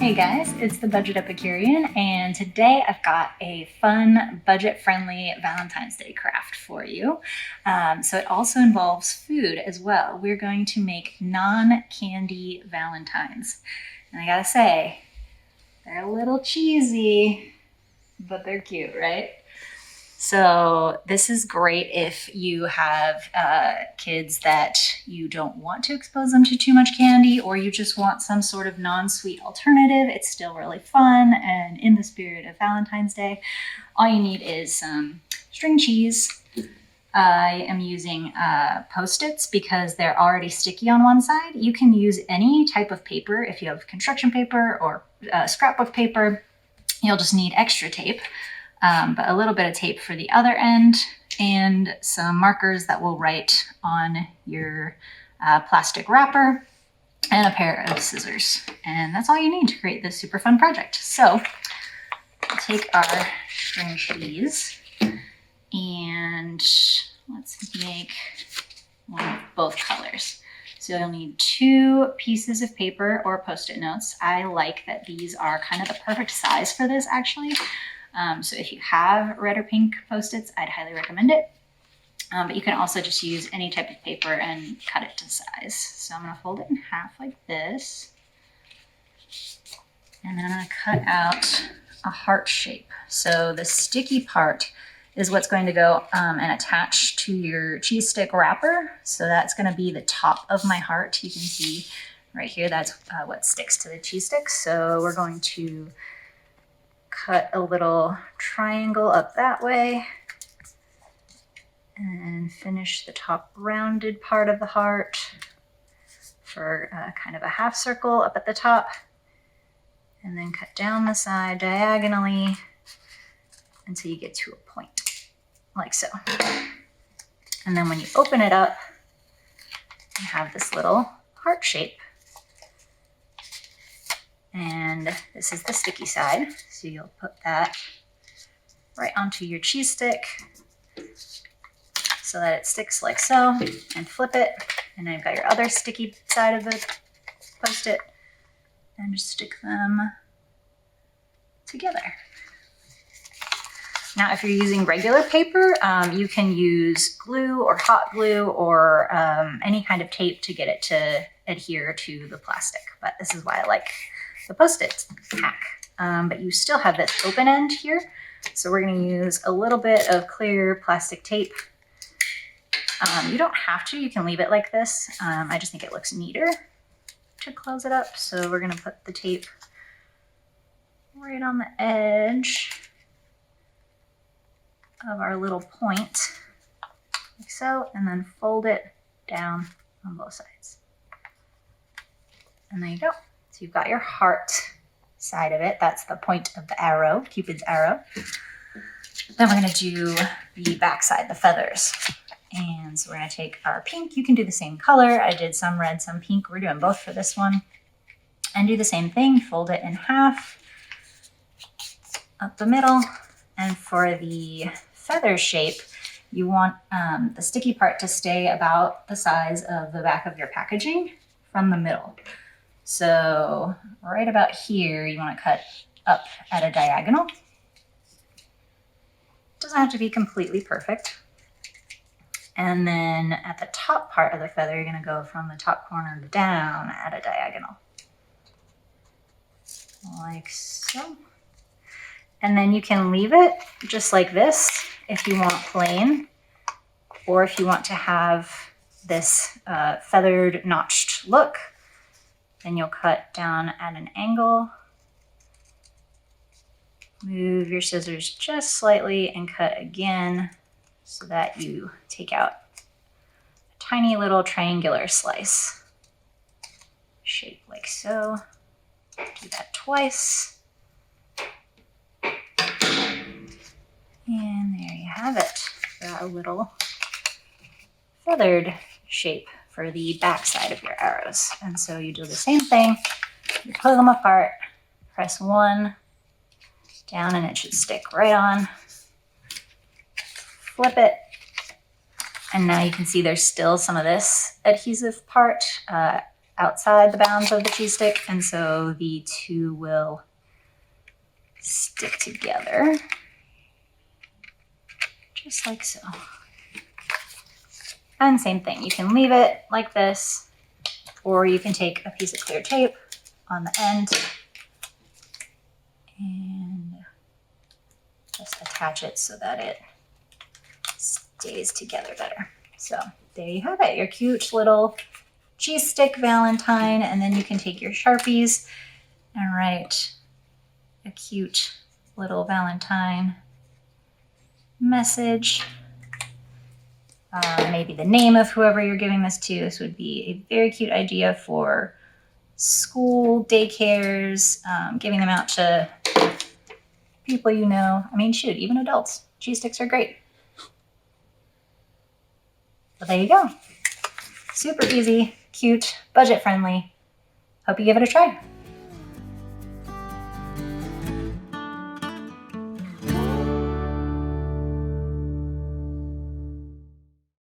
Hey guys, it's the Budget Epicurean, and today I've got a fun, budget-friendly Valentine's Day craft for you. So it also involves food as well. We're going to make non-candy valentines. And I gotta say, they're a little cheesy, but they're cute, right? So this is great if you have kids that you don't want to expose them to too much candy, or you just want some sort of non-sweet alternative. It's still really fun and in the spirit of Valentine's Day. All you need is some string cheese. I am using Post-its because they're already sticky on one side. You can use any type of paper. If you have construction paper or scrapbook paper, you'll just need extra tape. But a little bit of tape for the other end and some markers that will write on your plastic wrapper and a pair of scissors. And that's all you need to create this super fun project. So we'll take our string cheese and let's make one of both colors. So you'll need 2 pieces of paper or Post-it notes. I like that these are kind of the perfect size for this actually. So if you have red or pink Post-its, I'd highly recommend it. But you can also just use any type of paper and cut it to size. So I'm going to fold it in half like this. And then I'm going to cut out a heart shape. So the sticky part is what's going to go and attach to your cheese stick wrapper. So that's going to be the top of my heart. You can see right here, that's what sticks to the cheese sticks. So we're going to cut a little triangle up that way and finish the top rounded part of the heart for kind of a half circle up at the top, and then cut down the side diagonally until you get to a point, like so. And then when you open it up, you have this little heart shape. And this is the sticky side, so you'll put that right onto your cheese stick so that it sticks like so, and flip it. And then you've got your other sticky side of the Post-it, and just stick them together. Now, if you're using regular paper, you can use glue or hot glue or any kind of tape to get it to adhere to the plastic. But this is why I like the Post-it hack. But you still have this open end here. So we're going to use a little bit of clear plastic tape. You don't have to, you can leave it like this. I just think it looks neater to close it up. So we're going to put the tape right on the edge of our little point, like so, and then fold it down on both sides. And there you go. So you've got your heart side of it. That's the point of the arrow, Cupid's arrow. Then we're going to do the back side, the feathers. And so we're going to take our pink. You can do the same color. I did some red, some pink. We're doing both for this one. And do the same thing. Fold it in half up the middle. And for the feather shape, you want the sticky part to stay about the size of the back of your packaging from the middle. So right about here, you want to cut up at a diagonal. Doesn't have to be completely perfect. And then at the top part of the feather, you're going to go from the top corner down at a diagonal. Like so. And then you can leave it just like this if you want plain, or if you want to have this feathered notched look. Then you'll cut down at an angle, move your scissors just slightly and cut again so that you take out a tiny little triangular slice. Shape like so. Do that twice. And there you have it. Got a little feathered shape for the back side of your arrows. And so you do the same thing. You pull them apart, press one down, and it should stick right on. Flip it. And now you can see there's still some of this adhesive part outside the bounds of the cheese stick, and so the two will stick together, just like so. And same thing, you can leave it like this, or you can take a piece of clear tape on the end and just attach it so that it stays together better. So there you have it, your cute little cheese stick valentine. And then you can take your Sharpies and write a cute little valentine message. Maybe the name of whoever you're giving this to. This would be a very cute idea for school, daycares, giving them out to people you know. I mean, shoot, even adults. Cheese sticks are great. So there you go. Super easy, cute, budget friendly. Hope you give it a try.